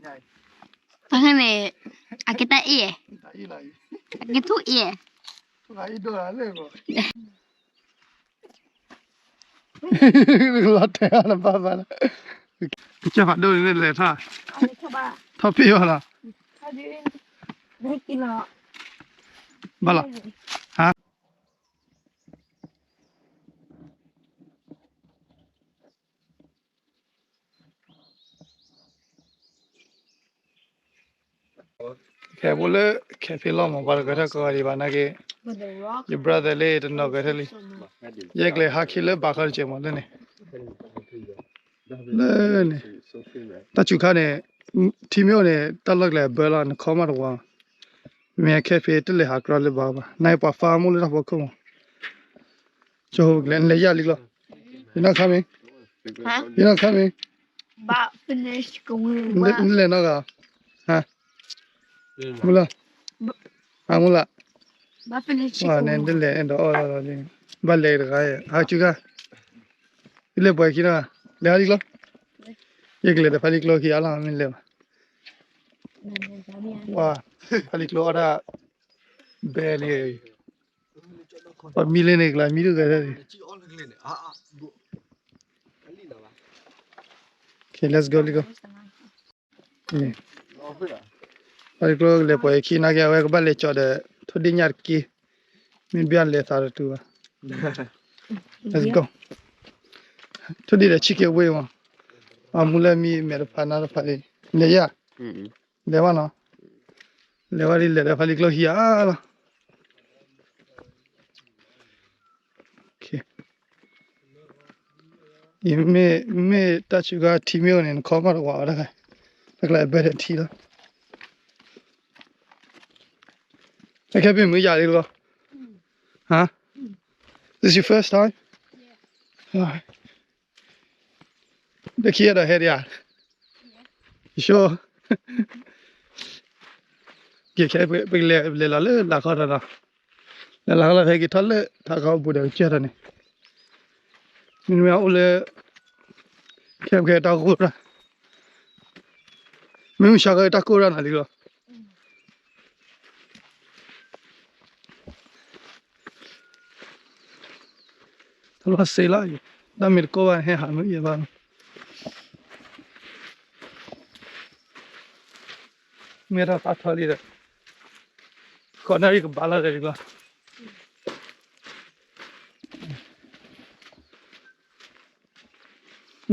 Tangan kita iya. Gitu iya. Lotte ala baba. Coba dulu ni le tha. Coba. Tapi wala. Hadirin. Naik kilo. Bala. Ha. Kaya boleh cafe lo mo bar gara ko ari bana ke. Your brother le to no gara le. Ye le hakhi le bakar che mo le ne. Le ne. Ta chu kha ne thi myo ne ta lak le bela ne khoma ro wa. Me cafe te le ha kra le ba ba. Nai pa fa mo le ta ba ko. So glen le ya li lo. You're not coming? Huh? You're not coming? Ba finish kung Le no ga. Ha. Mula. Ha mula. ba finish Wa ne le ndo o le. Ba le ga ya. Ha chu ga. Le boy ki na. Le ali lo. Ye le de fa li lo ki ala min le. Wa. Fa li lo ada be le. Ba mi le ne la mi du ga de. Okay, let's go, let's go. Yeah. Fa li lo le boy ki na ga wa ba le cho de thodi nyar ki. Min bian le sa tu ba. Let's go. Thodi de chike we wa. Amula mi mere fa na fa le. Le ya. Le wa no. Le wa le fa li lo hi ala. Okay. Me touch ga timio ne khoma ro wa da. Like better tea la. I can't be ya lo. Huh? This is your first time? Yeah. The kid ahead ya. You sure? Get big le la kha da. La la he ki thal tha kha bu de che da ne. Min me ole ke ta ko ra. Min sha ga ta ko ra na li lo. Thal se la yi. Da mir ko wa he ha no ye ba. मेरा साथ वाली रे corner एक बाला रहेगा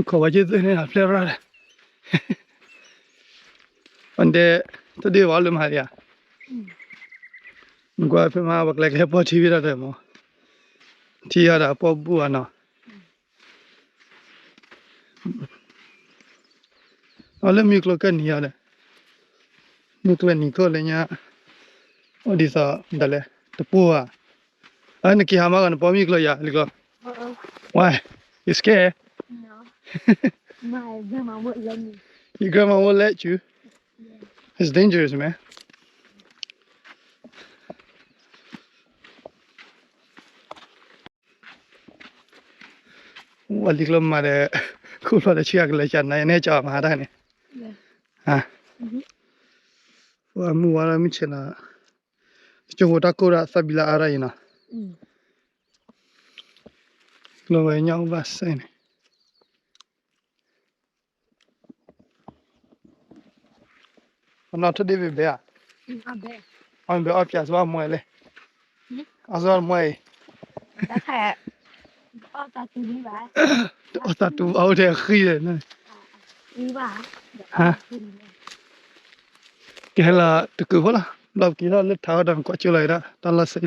खोवाजे तो ने flavour है अंदे तो दे वाले मारिया गोवा पे मां बकले के पछी भी रहते मो थियारा पब्बू आना अले मिक्लो के निया ले मिक्लो निको ले nya ओदिसा दले तो पुआ अन की हमा गन पमी मिक्लो या लिको why you scared No. My grandma would let me. your grandma won't let you it's dangerous manวันที่เรามาเด้คุณพ่อจะเชื่อกันเลยจันนายแน่จอมาได้เนี่ยฮะว่ามัวเราไม่เชื่อนะจงหัวตะโกระสับิลาอะไรนะเราไปย่างบัสเนี่ยมันนอทุเดบิเบียอันเบียอัพยาสว่ามวยเลยอาสว่ามวยแต่แค่ตาตูนี่บ้า อัตตูเอาเด็กขี้เลยนะ นี่บ้า ฮะแกละตะกูพอละเรากี่เราเลือดเท้าดังกว่าจุเลยนะตอนละสิ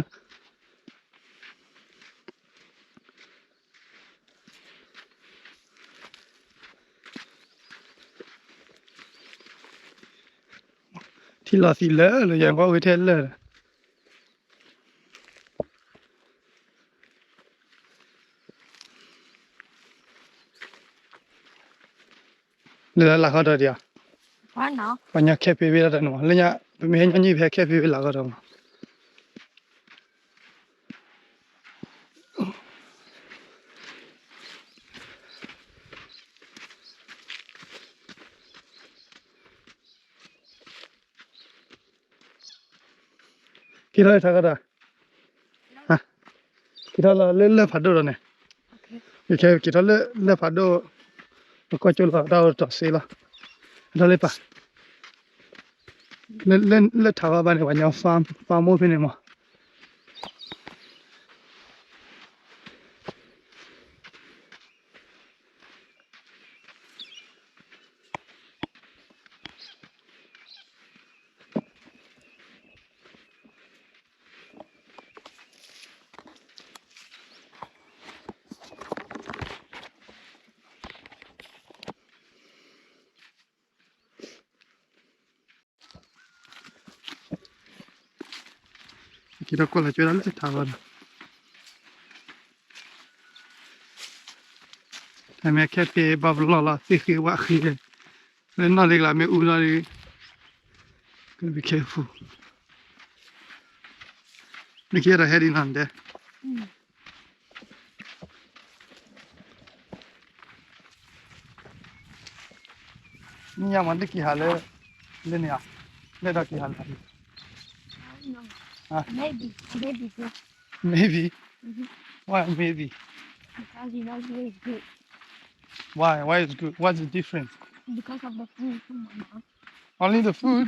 ที่เราสิเลยเลยอย่างว่าวิเทศเลยเลยละเขาเดียว ว่าเนาะ ปัญญาแค่ปีเวลาเดินมาเลยเนี่ยไม่เห็นอันนี้แค่ปีเวลาก็เดินมา Kita tak ada. Ha. Kita le phado rồi nè. Kita le phado. Có chỗ là đâu trọ xí là. Đó lấy pa. Le thảo ba này vào nhau farm mua bên này mà. Kita có là chỗ đó le thảo ba. Thằng mẹ khét cái bắp lò là xí khí quá khí. Nên nó lấy là mẹ u là đi. Gotta be careful. Look here, heading on there. Nhà mình đi kỳ hà lên lên à? Lên đó kỳ hà lên. Maybe good. Maybe. Why maybe? Because you know it's good. Why? Why is good? What's the difference? Because of the food. Only the food?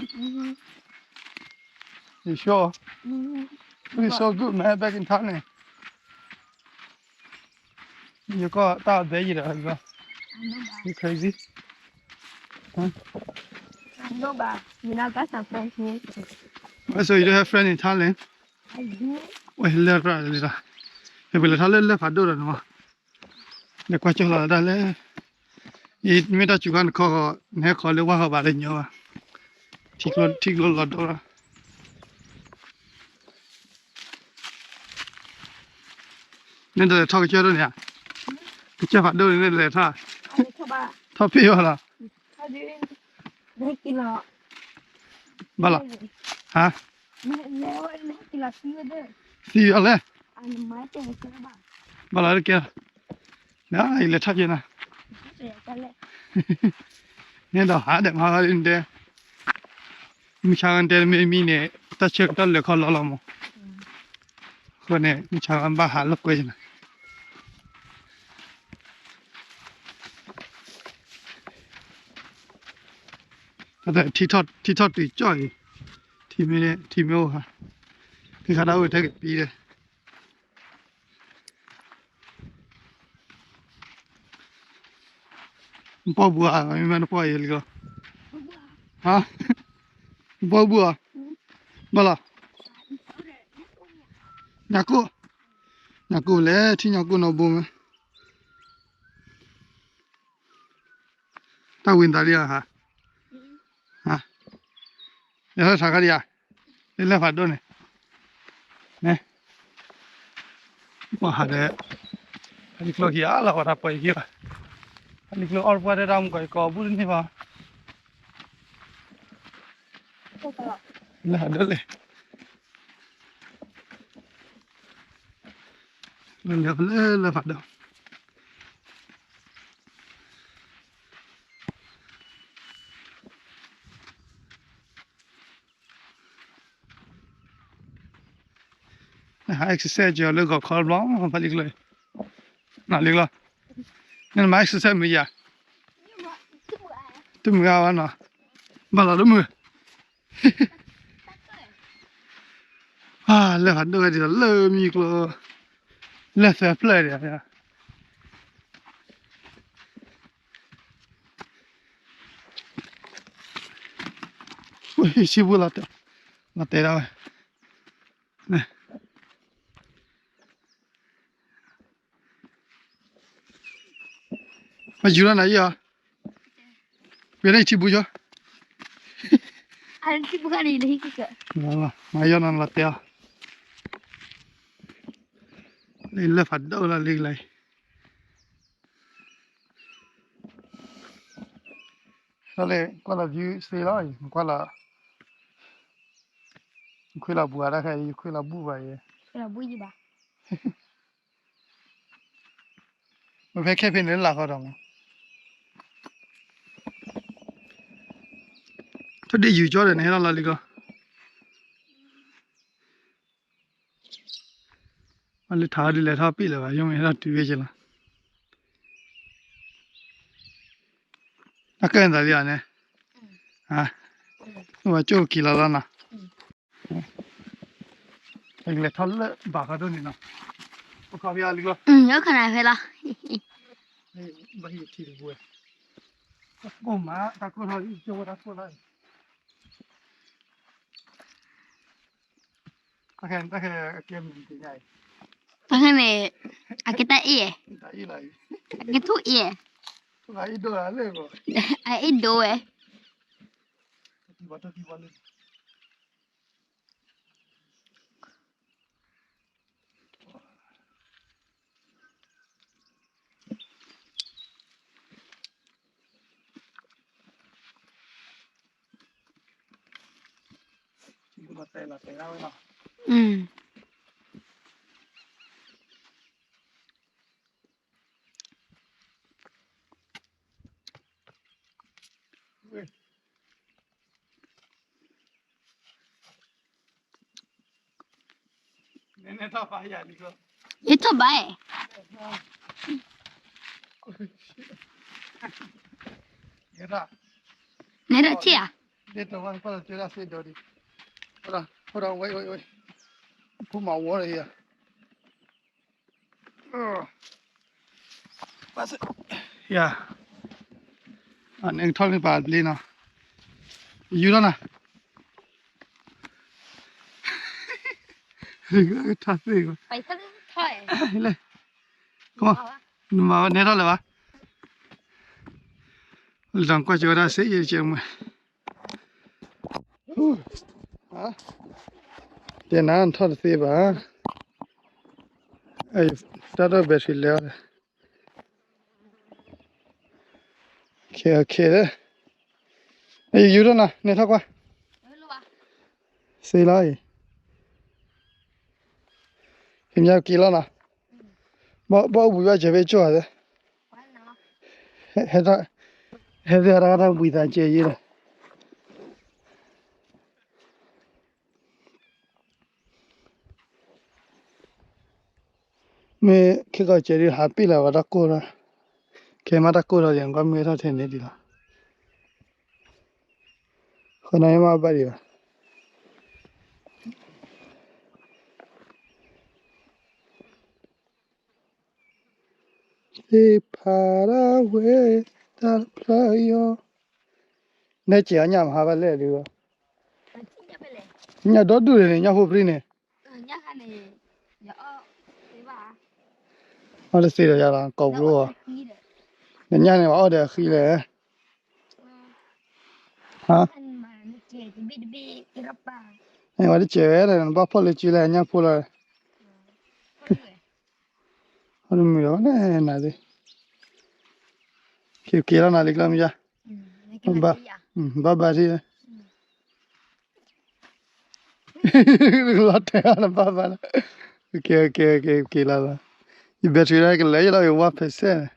You sure? Food is so good, man. Back in Thailand. You got that there, you know? I know that. You crazy? I know that. You know, got some friends here. So you don't have friends in Thailand? I do. Wait, let ra. Hey, but Thailand le phado rồi mà. Để qua chỗ là đây le. Ý mấy ta chủ quan có nè có le qua họ bảo lên nhau à. Thích luôn là đó. Nên là thao cái chỗ đó nè. Cái chỗ phado nên là thao. Thao phi vào How do you make it up? Bala. Hả? Nếu anh make it up, see you there. See you there. And my thing is about. Bala được kia. Đó, ile thao gì nè. Nên đó hả đẹp hoa lên đây. Mình chàng đây mình nè, ta chơi đó là khó lắm. Còn nè, mình chàng ba hả lắm quay nè. Tại thi thoát tùy chọi thì mới hả thì khá đâu thấy cái pi đây bao bùa mình mang bao nhiêu cái hả bao bùa bao là nhà cô lẽ thì nhà cô nó bùa ta quên ta đi à hả hả nhớ sao cái gì à đi lên phạt đâu này nè quá hả đấy anh lúc kia là có tháp bơi kia anh lúc ở ngoài đây làm cái có bút này mà là đó lên phạt đâu exercise giờ lấy cái khó lắm không phải lấy nào lấy nên mà exercise mới giờ tôi mới vào nó mà là đúng rồi à lấy hạt đôi thì lấy mi cái lấy fair play đấy à ui xí bù là tệ đâu này mà chú này à về đây chỉ bù cho anh chỉ bukan ini đấy kìa mà giờ nó là tệ lấy phạt đâu là lấy lại đó là qua là view stay rồi qua là bùa ra cái qua là bùa vậy là bùi gì bà mình phải khép bên là khó đâu thôi đi dự cho này nó là gì cơ Ali thadi le tha pi le ba yong era tu ye chila. Akan da ya ne. Ha. Wa chu ki la la na. Ai le thal le ba ka do ni na. Ko ka ya li go. 有可能会了。 Ai ba hi thi bu. Ko ma ta ko ha jo ta ko la. Akan ta ke kem ni ai. 但是呢，啊给他耶， Ta i lai. 啊给土耶， Ko ai do la le ko. 啊一多诶， Ti ba le. Ti ba te la na. 嗯， Nene ta pa ya li go. 一头白诶， Era. 你的气啊？ De to wan pa te la se do di. Ora, wait. Pu ma wo le ya. Pas. Ya. An eng thol ni ba bli na. Yu na. Ta se go. 白色的菜， Le. Come on. 好啊， Ma ne ra le ba. Lang kwa jo da se ye che mo. Ha. De nan thol se ba. Ai ta do battery le. Okay. Ai yu na ne tha kwa. 没录吧？ Se lai. Kim ya ki la na. Ba bu ya je be cho de. 完了， He de ra bu da che yi le. Me ke ga che ri ha pi la wa da ko ra. Ke ma da ko ra yang ga me ra the ne di la. Khona ma ba ri ba. Stay far away that play yo. Ne che nya ma ba le ri ba. 那今天不来， Nya do du le nya ho pri ne. 人家看你要对吧？ Ma le se ra ya la ko 那 bro. 我你的， Ne nya ne ba o de khi le. 嗯， Ha. 看嘛，你姐姐别的别给他办， Ai ma de che le ba pho le chi le nya pho la. 对， Ha mi yo ne na de. Ki la na le la mi ya. 嗯，你跟他一样， Ba ba ri. La te na ba ba. Okay la la. Ye battery la ke le la yo wa phe se.